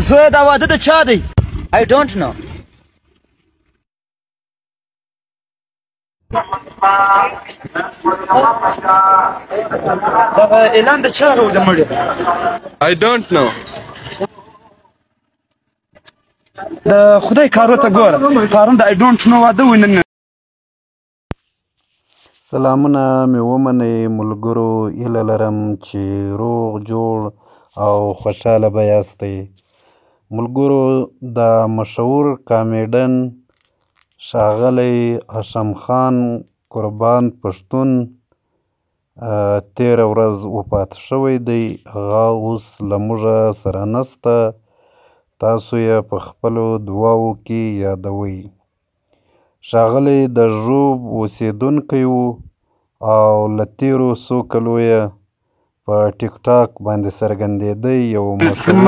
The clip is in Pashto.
زوی دا واده د چا دی؟ I don't know. دغه اعلان د چا راوړ د مړي؟ I don't know. د خدای کارو ته ګوره، پرون د I don't know واده و نن. سلامونه مې ومنئ ملګرو، هیله لرم چې روغ جوړ او خوشحاله به یاستئ. ملګرو، د مشهور کامیډین ښاغلی هاشم خان قربان پښتون تېره ورځ وفات شوی دی. هغه اوس له موږه سره نسته. تاسو یې په خپلو دعاوو کې یادوئ. ښاغلی د ژوب اوسېدونکی و او له تېرو څو کلو یې په ټیک ټاک باندې څرګندېدی. یو مشهور